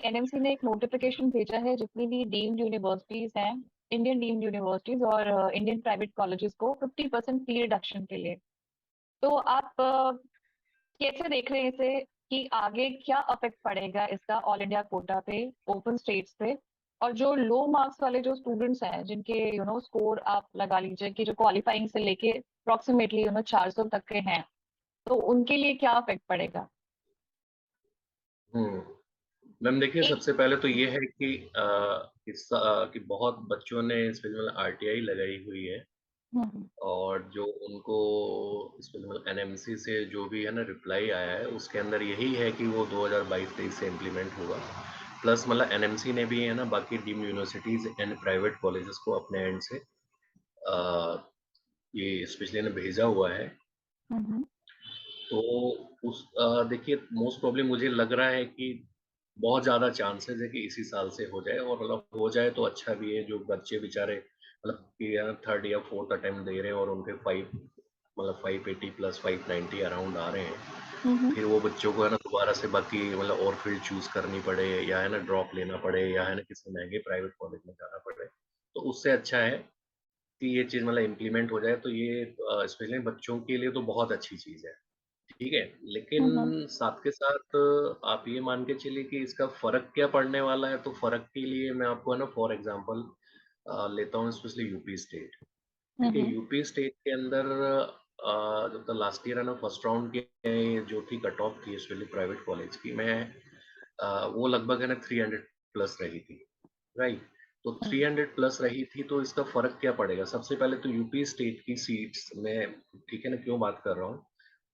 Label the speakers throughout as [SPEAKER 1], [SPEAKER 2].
[SPEAKER 1] NMC ने एक notification भेजा है जितनी भी डीम्ड यूनिवर्सिटीज हैं, इंडियन डीम्ड यूनिवर्सिटीज और इंडियन प्राइवेट कॉलेजेस को 50% फी रिडक्शन के लिए। तो आप कैसे देख रहे हैं इसे कि आगे क्या इफेक्ट पड़ेगा इसका ऑल इंडिया कोटा पे, ओपन स्टेट्स पे, और जो लो मार्क्स वाले जो स्टूडेंट्स हैं जिनके स्कोर आप लगा लीजिए कि जो क्वालिफाइंग से लेके अप्रोक्सीमेटली 400 तक के हैं, तो उनके लिए क्या इफेक्ट पड़ेगा?
[SPEAKER 2] हम्म। मैम देखिए,
[SPEAKER 1] एक।
[SPEAKER 2] सबसे पहले तो ये है कि कि बहुत बच्चों ने इस फिल्म में आरटीआई लगाई हुई है।
[SPEAKER 1] हम्म।
[SPEAKER 2] और जो उनको इस फिल्म में एनएमसी से जो भी है ना रिप्लाई आया है, उसके अंदर यही है कि वो 2022-23 से इम्प्लीमेंट होगा। प्लस मतलब एनएमसी ने भी है ना बाकी deemed universities and private colleges को अपने एंड से ये स्पेशली ने भेजा हुआ है।
[SPEAKER 1] हम्म।
[SPEAKER 2] तो उस देखिए, मोस्ट प्रॉब्लम मुझे लग रहा है कि बहुत ज़्यादा चांसेस है कि इसी साल से हो जाए, और मतलब हो जाए तो अच्छा भी है। जो बच्चे बेचारे मतलब कि यार थर्ड या फोर्थ अटेम्प्ट दे रहे हैं और उनके 580 प्लस 590 अराउंड आ रहे हैं,
[SPEAKER 1] हम्म।
[SPEAKER 2] फिर वो बच्चों को है ना दोबारा से बाकी मतलब और फील्ड चूज करनी पड़े, या है ना ड्रॉप लेना पड़े, या है ना किसी महंगे प्राइवेट कॉलेज में जाना पड़े। तो उससे अच्छा है कि ये चीज़ मतलब इम्प्लीमेंट हो जाए, तो ये स्पेशली बच्चों के लिए तो बहुत अच्छी चीज़ है। ठीक है, लेकिन
[SPEAKER 1] हम्म।
[SPEAKER 2] साथ के साथ आप ये मान के चलिए कि इसका फ़र्क क्या पड़ने वाला है। तो फ़र्क के लिए मैं आपको है ना फॉर एग्ज़ाम्पल लेता हूँ स्पेशली यूपी स्टेट। ठीक है,
[SPEAKER 1] हम्म।
[SPEAKER 2] यूपी स्टेट के अंदर जब तक लास्ट ईयर है ना फर्स्ट राउंड की जो थी कट ऑफ थी स्पेशली प्राइवेट कॉलेज की, वो लगभग है ना 300 प्लस रही थी, राइट। तो 300 प्लस रही थी, तो इसका फ़र्क क्या पड़ेगा? सबसे पहले तो यूपी स्टेट की सीट्स में, ठीक है ना, क्यों बात कर रहा हूँ?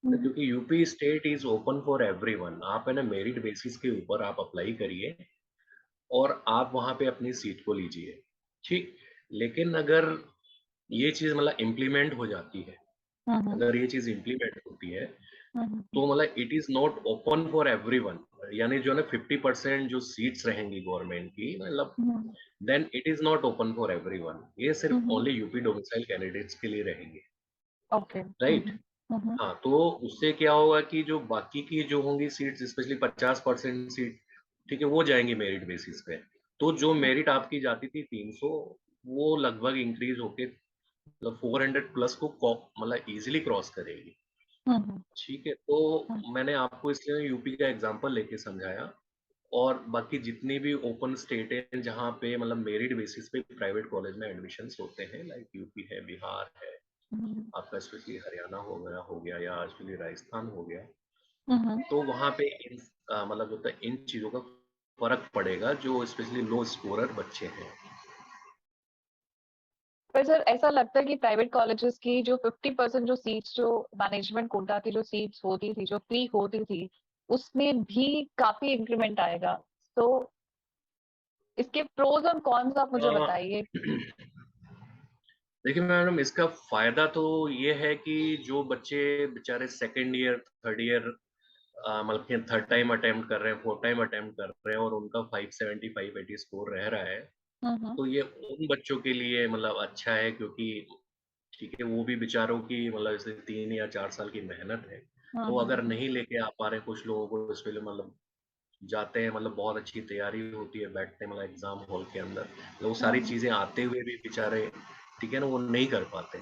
[SPEAKER 1] हम्म।
[SPEAKER 2] क्योंकि UP state is open for everyone. आप है ना मेरिट बेसिस के ऊपर आप अप्लाई करिए और आप वहां पे अपनी सीट को लीजिए। ठीक। लेकिन अगर ये चीज मतलब इम्प्लीमेंट हो जाती है,
[SPEAKER 1] हम्म।
[SPEAKER 2] अगर ये चीज इम्प्लीमेंट होती है,
[SPEAKER 1] हम्म।
[SPEAKER 2] तो मतलब it is not open for everyone. यानी जो है ना 50% जो सीट्स रहेंगी गवर्नमेंट की, मतलब
[SPEAKER 1] hmm.
[SPEAKER 2] Then it is not open for everyone. ये सिर्फ
[SPEAKER 1] hmm.
[SPEAKER 2] Only UP domicile candidates के लिए रहेंगे,
[SPEAKER 1] ओके।
[SPEAKER 2] राइट।
[SPEAKER 1] हम्म। हम्म।
[SPEAKER 2] हाँ, तो उससे क्या होगा कि जो बाकी की जो होंगी सीट्स स्पेशली 50% सीट, ठीक है, वो जाएंगी मेरिट बेसिस पे। तो जो मेरिट आपकी जाती थी 300, वो लगभग इंक्रीज होके मतलब 400 प्लस को मतलब इजीली क्रॉस करेगी।
[SPEAKER 1] हम्म।
[SPEAKER 2] ठीक है, तो मैंने आपको इसलिए यूपी का एग्जांपल लेके समझाया। और बाकी जितनी भी ओपन स्टेट है जहाँ पे मतलब मेरिट बेसिस पे प्राइवेट कॉलेज में एडमिशन्स होते हैं, लाइक यूपी है, बिहार है,
[SPEAKER 1] हम्म।
[SPEAKER 2] आपका स्पेशली हरियाणा हो गया या स्पेशली राजस्थान हो गया।
[SPEAKER 1] हम्म।
[SPEAKER 2] तो वहाँ पे मतलब होता है इन चीज़ों का फ़र्क पड़ेगा जो स्पेशली लो स्कोरर बच्चे हैं।
[SPEAKER 1] पर सर ऐसा लगता है कि प्राइवेट कॉलेजेस की जो 50% जो सीट्स जो मैनेजमेंट कोटा की जो सीट्स होती थी, जो फ्री होती थी, उसमें भी काफी इंक्रीमेंट आएगा। तो इसके प्रोज और कॉन्स आप मुझे
[SPEAKER 2] अ,
[SPEAKER 1] बताइए।
[SPEAKER 2] देखिए मैडम, इसका फ़ायदा तो ये है कि जो बच्चे बेचारे सेकंड ईयर, थर्ड ईयर मतलब कि थर्ड टाइम अटेम्प्ट कर रहे हैं, फोर्थ टाइम अटेम्प्ट कर रहे हैं और उनका 570, 580 स्कोर रह रहा है,
[SPEAKER 1] हम्म।
[SPEAKER 2] तो ये उन बच्चों के लिए मतलब अच्छा है। क्योंकि ठीक है, वो भी बेचारों की मतलब जैसे 3 या 4 साल की मेहनत है, तो अगर
[SPEAKER 1] हम्म।
[SPEAKER 2] नहीं लेके आ पा रहे, कुछ लोगों को इसके लिए मतलब जाते हैं, मतलब बहुत अच्छी तैयारी होती है, बैठते हैं मतलब एग्जाम हॉल के अंदर, तो वो सारी
[SPEAKER 1] हम्म।
[SPEAKER 2] चीजें आते हुए भी बेचारे, ठीक है ना, वो नहीं कर पाते।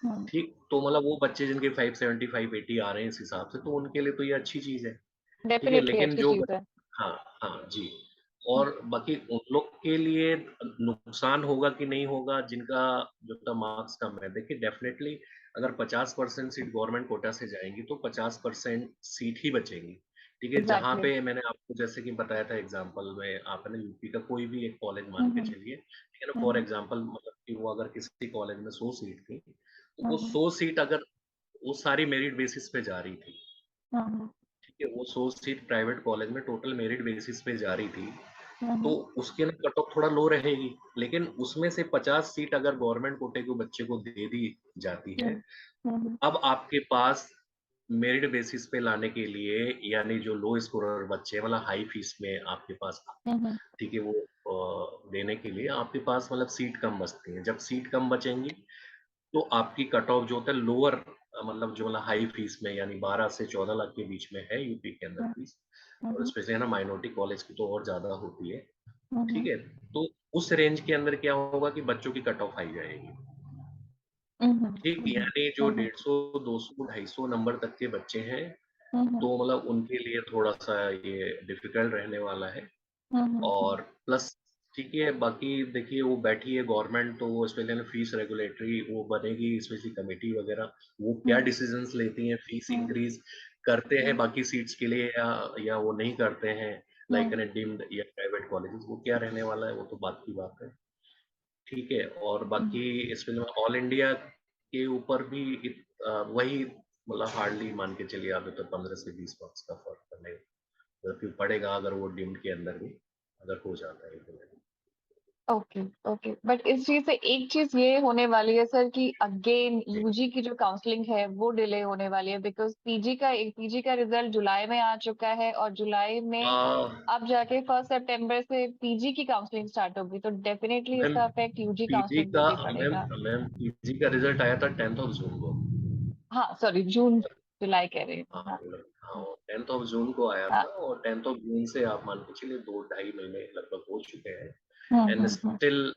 [SPEAKER 1] हम्म।
[SPEAKER 2] ठीक, तो मतलब वो बच्चे जिनके 570, 580 आ रहे हैं इस हिसाब से, तो उनके लिए तो ये अच्छी चीज है। ठीक है,
[SPEAKER 1] डेफिनेटली
[SPEAKER 2] लेकिन
[SPEAKER 1] अच्छी
[SPEAKER 2] जो
[SPEAKER 1] चीज है।
[SPEAKER 2] हाँ, हाँ जी। और बाकी उन लोग के लिए नुकसान होगा कि नहीं होगा जिनका जो था मार्क्स कम है। देखिए डेफिनेटली अगर 50% सीट गवर्नमेंट कोटा से जाएंगी तो 50% सीट ही बचेंगी। ठीक है, जहाँ
[SPEAKER 1] एग्जैक्टली।
[SPEAKER 2] पे मैंने आपको जैसे कि बताया था एग्जाम्पल में, आपने यूपी का कोई भी एक कॉलेज मान के
[SPEAKER 1] हम्म।
[SPEAKER 2] चलिए, ठीक है ना, फॉर
[SPEAKER 1] हम्म।
[SPEAKER 2] एग्जाम्पल मतलब कि वो अगर किसी कॉलेज में 100 सीट थी, तो वो
[SPEAKER 1] हम्म।
[SPEAKER 2] 100 सीट अगर वो सारी मेरिट बेसिस पे जा रही थी,
[SPEAKER 1] हम्म।
[SPEAKER 2] ठीक है, वो 100 सीट प्राइवेट कॉलेज में टोटल मेरिट बेसिस पे जा रही थी, तो
[SPEAKER 1] हम्म।
[SPEAKER 2] उसके ना कट ऑफ थोड़ा लो रहेगी। लेकिन उसमें से 50 सीट अगर गवर्नमेंट कोटे को बच्चे को दे दी जाती है,
[SPEAKER 1] हम्म। हम्म।
[SPEAKER 2] अब आपके पास मेरिट बेसिस पे लाने के लिए, यानी जो लो स्कोरर बच्चे हैं, मतलब हाई फीस में आपके पास,
[SPEAKER 1] हम्म।
[SPEAKER 2] ठीक है, वो देने के लिए आपके पास मतलब सीट कम बचती है। जब सीट कम बचेंगी तो आपकी कट ऑफ जो होता है लोअर मतलब जो मतलब हाई फीस में यानी 12 से 14 लाख के बीच में है यूपी के अंदर फीस, और स्पेशली है ना माइनॉरिटी कॉलेज की तो और ज़्यादा होती है, ठीक है? तो उस रेंज के अंदर क्या होगा कि बच्चों की कट ऑफ आई जाएगी, ठीक? यानी जो 150, 200, 250 नंबर तक के बच्चे हैं, तो मतलब उनके लिए थोड़ा-सा ये डिफ़िकल्ट रहने वाला है। और प्लस ठीक है, बाकी देखिए वो बैठी है गवर्नमेंट, तो वो स्पेशली ना फीस रेगुलेटरी वो बनेगी स्पेशली कमेटी वगैरह, वो क्या डिसीजंस लेती हैं, फीस इंक्रीज करते हैं बाकी सीट्स के लिए या वो नहीं करते हैं, लाइक एन डीम्ड या प्राइवेट कॉलेजेस, वो क्या रहने वाला है वो तो बात की बात है, ठीक है। और बाकी इसमें ऑल इंडिया के ऊपर भी वही मतलब हार्डली मान के चलिए आप तो 15 से 20 मार्क्स का फर्क पड़ेगा, फिर पड़ेगा अगर वो डीम्ड के अंदर भी अगर हो जाता है तो।
[SPEAKER 1] Okay, okay. बट इस चीज से एक चीज ये होने वाली है सर कि अगेन
[SPEAKER 2] जी।
[SPEAKER 1] यूजी की जो काउंसलिंग है वो डिले होने वाली है, बिकॉज पीजी का रिजल्ट जुलाई में आ चुका है और जुलाई में अब जाके 1 सितंबर से पीजी की काउंसलिंग स्टार्ट होगी, तो डेफिनेटली
[SPEAKER 2] मैम
[SPEAKER 1] इसका इफेक्ट यूजी
[SPEAKER 2] पीजी
[SPEAKER 1] काउंसलिंग पे
[SPEAKER 2] का
[SPEAKER 1] भी
[SPEAKER 2] मैम
[SPEAKER 1] पड़ेगा।
[SPEAKER 2] मैम पीजी का रिजल्ट आया था 10th ऑफ जून को।
[SPEAKER 1] हाँ सॉरी, जून जुलाई कह रही
[SPEAKER 2] हाँ
[SPEAKER 1] हूँ, हाँ।
[SPEAKER 2] हाँ 10th ऑफ जून को आया था,
[SPEAKER 1] हाँ।
[SPEAKER 2] और 10th ऑफ जून से आप मान के चलिए 2-2.5 महीने लगभग हो चुके हैं, एंड
[SPEAKER 1] हम्म।
[SPEAKER 2] स्टिल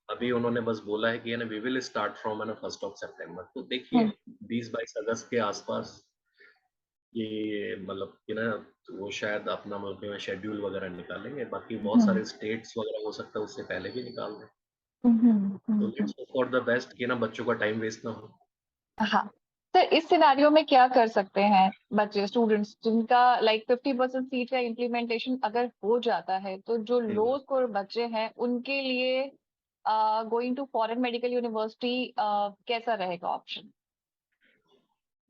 [SPEAKER 2] अभी उन्होंने बस बोला है कि है ना वी विल स्टार्ट फ्रॉम है ना 1 सितंबर, तो देखिए
[SPEAKER 1] हम्म
[SPEAKER 2] 20-22 अगस्त के आसपास ये मतलब कि ना वो शायद अपना मतलब शेड्यूल वगैरह निकालेंगे, बाकी बहुत
[SPEAKER 1] हम्म
[SPEAKER 2] सारे स्टेट्स वगैरह हो सकता है उससे पहले भी निकाल दें, तो
[SPEAKER 1] hmm.
[SPEAKER 2] Let's hope for the best कि ना बच्चों का टाइम वेस्ट ना हो।
[SPEAKER 1] हाँ। तो इस सिनेरियो में क्या कर सकते हैं बच्चे, स्टूडेंट्स जिनका लाइक 50% सीट का इम्प्लीमेंटेशन अगर हो जाता है, तो जो लो स्कोर बच्चे हैं उनके लिए going to foreign medical university कैसा रहेगा ऑप्शन?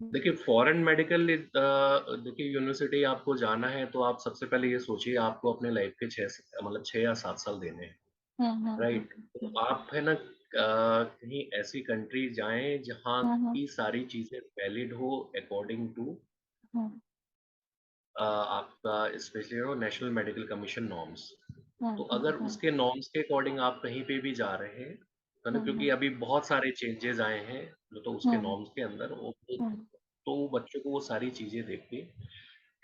[SPEAKER 2] देखिए फॉरेन मेडिकल देखिए यूनिवर्सिटी आपको जाना है तो आप सबसे पहले ये सोचिए आपको अपने लाइफ के 6 या 7 साल देने हैं, राइट? तो
[SPEAKER 1] हम्म
[SPEAKER 2] आप है ना कहीं ऐसी कंट्री जाएं जहाँ
[SPEAKER 1] हम्म
[SPEAKER 2] की सारी चीजें वैलिड हो अकॉर्डिंग टू
[SPEAKER 1] हम्म
[SPEAKER 2] आपका specially national medical commission norms. तो अगर
[SPEAKER 1] हम्म
[SPEAKER 2] उसके नॉर्म्स के अकॉर्डिंग आप कहीं पे भी जा रहे हैं, है ना, क्योंकि अभी बहुत सारे चेंजेस आए हैं जो तो उसके
[SPEAKER 1] हम्म
[SPEAKER 2] नॉर्म्स के अंदर
[SPEAKER 1] हम्म
[SPEAKER 2] तो वो बच्चों को वो सारी चीजें देख के,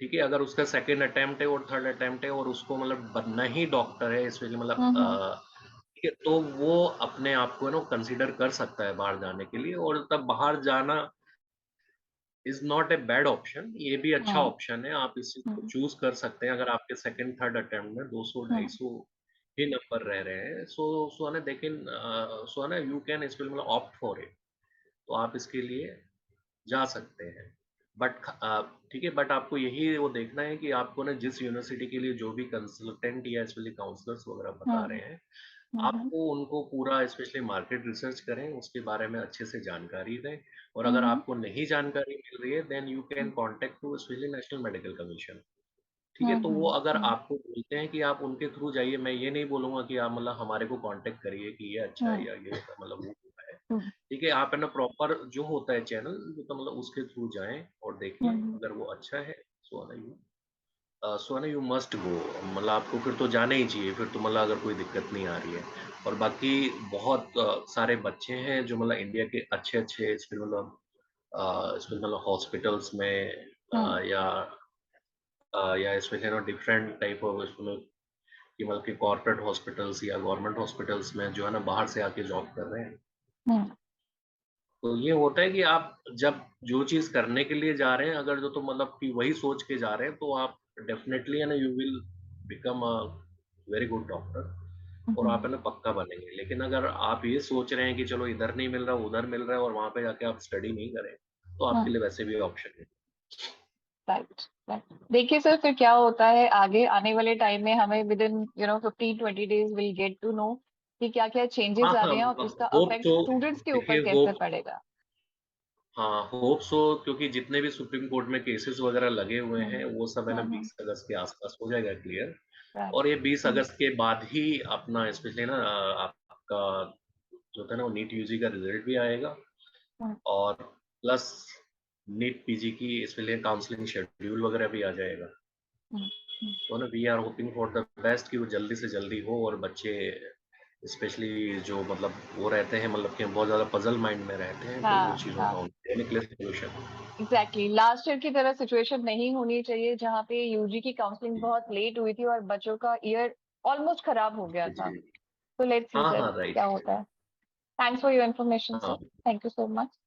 [SPEAKER 2] ठीक है, अगर उसका सेकंड अटेम्प्ट है और थर्ड अटेम्प्ट है और उसको मतलब बनना ही डॉक्टर है इसलिए मतलब
[SPEAKER 1] हम्म
[SPEAKER 2] ठीक है, तो वो अपने आप को ना कंसिडर कर सकता है बाहर जाने के लिए, और तब बाहर जाना is not a bad option, ये भी अच्छा
[SPEAKER 1] हम्म
[SPEAKER 2] ऑप्शन है, आप इस चीज को
[SPEAKER 1] हम्म
[SPEAKER 2] चूज कर सकते हैं अगर आपके सेकंड थर्ड अटेम्प्ट में 200
[SPEAKER 1] हम्म
[SPEAKER 2] 250 ही नंबर रह रहे हैं, सो है ना, लेकिन सो है ना यू कैन इसमें मतलब ऑप्ट फॉर इट, तो आप इसके लिए जा सकते हैं, बट ठीक है, बट आपको यही वो देखना है कि आपको ना जिस यूनिवर्सिटी के लिए जो भी कंसल्टेंट या स्पेशली काउंसलर्स वगैरह बता रहे हैं,
[SPEAKER 1] हम्म
[SPEAKER 2] आपको उनको पूरा स्पेशली मार्केट रिसर्च करें, उसके बारे में अच्छे से जानकारी दें, और अगर
[SPEAKER 1] हम्म
[SPEAKER 2] आपको नहीं जानकारी मिल रही है then you can contact to specially national medical commission, ठीक है? तो वो अगर
[SPEAKER 1] हम्म
[SPEAKER 2] आपको बोलते हैं कि आप उनके थ्रू जाइए, मैं ये नहीं बोलूँगा कि आप मतलब हमारे को कॉन्टेक्ट करिए कि ये अच्छा है
[SPEAKER 1] हम्म
[SPEAKER 2] या ये मतलब वो है,
[SPEAKER 1] हम्म
[SPEAKER 2] ठीक है? आप है ना प्रॉपर जो होता है चैनल तो मतलब उसके थ्रू जाएँ और देखें,
[SPEAKER 1] हम्म
[SPEAKER 2] अगर वो अच्छा है सो है ना यू मस्ट गो, मतलब आपको फिर तो जाना ही चाहिए, फिर तो मतलब अगर कोई दिक्कत नहीं आ रही है, और बाकी बहुत सारे बच्चे हैं जो मतलब इंडिया के अच्छे-अच्छे इसमें मतलब हॉस्पिटल्स में
[SPEAKER 1] हम्म
[SPEAKER 2] या इसमें है ना डिफरेंट टाइप ऑफ इसमें कि मतलब कि कॉर्पोरेट हॉस्पिटल्स या गवर्नमेंट हॉस्पिटल्स में जो है ना बाहर से आके जॉब कर रहे हैं।
[SPEAKER 1] हम्म
[SPEAKER 2] तो ये होता है कि आप जब जो चीज़ करने के लिए जा रहे हैं, अगर जो तो मतलब कि वही सोच के जा रहे हैं, तो आप डेफिनिटली है ना you will become a very good doctor, और आप है
[SPEAKER 1] हम्म
[SPEAKER 2] ना पक्का बनेंगे। लेकिन अगर आप ये सोच रहे हैं कि चलो इधर नहीं मिल रहा, उधर मिल रहा है और वहाँ पे जाके आप स्टडी नहीं करें, तो आपके
[SPEAKER 1] हम्म
[SPEAKER 2] लिए वैसे भी ऑप्शन है।
[SPEAKER 1] Right, right. देखिए सर, फिर क्या होता है आगे आने वाले टाइम में, हमें within 15-20 days will get to know कि क्या क्या चेंजेस
[SPEAKER 2] हाँ,
[SPEAKER 1] आ
[SPEAKER 2] हाँ,
[SPEAKER 1] रहे हैं और उसका
[SPEAKER 2] होप
[SPEAKER 1] अफेक्ट
[SPEAKER 2] सो
[SPEAKER 1] स्टूडेंट्स के ऊपर
[SPEAKER 2] देखिए
[SPEAKER 1] कैसे
[SPEAKER 2] होप
[SPEAKER 1] पड़ेगा।
[SPEAKER 2] हाँ, होप सो, क्योंकि जितने भी सुप्रीम कोर्ट में केसेस वगैरह लगे हुए हैं, वो सब है ना
[SPEAKER 1] हम्म
[SPEAKER 2] 20 अगस्त के आसपास हो जाएगा क्लियर,
[SPEAKER 1] राइट।
[SPEAKER 2] और ये 20 अगस्त के बाद ही अपना स्पेशली ना आपका जो था ना वो नीट यूजी का रिजल्ट भी आएगा,
[SPEAKER 1] हम्म
[SPEAKER 2] और प्लस नीट पीजी की इसके काउंसलिंग शेड्यूल वगैरह भी आ जाएगा,
[SPEAKER 1] हम्म हम्म
[SPEAKER 2] तो ना we are hoping for the best कि वो जल्दी से जल्दी हो, और बच्चे स्पेशली जो मतलब वो रहते हैं मतलब कि बहुत ज़्यादा पजल माइंड में रहते हैं, तो वो
[SPEAKER 1] हाँ
[SPEAKER 2] चीज़ों का
[SPEAKER 1] हाँ।
[SPEAKER 2] निकले सोल्यूशन।
[SPEAKER 1] एग्जैक्टली लास्ट ईयर की तरह सिचुएशन नहीं होनी चाहिए जहाँ पे यूजी की काउंसलिंग बहुत लेट हुई थी और बच्चों का ईयर ऑलमोस्ट खराब हो गया था।
[SPEAKER 2] जी।
[SPEAKER 1] तो लेट्स सी
[SPEAKER 2] हाँ,
[SPEAKER 1] सर
[SPEAKER 2] हाँ,
[SPEAKER 1] क्या
[SPEAKER 2] राइट।
[SPEAKER 1] होता है। Thanks for your information sir.
[SPEAKER 2] हाँ।
[SPEAKER 1] Thank you so much.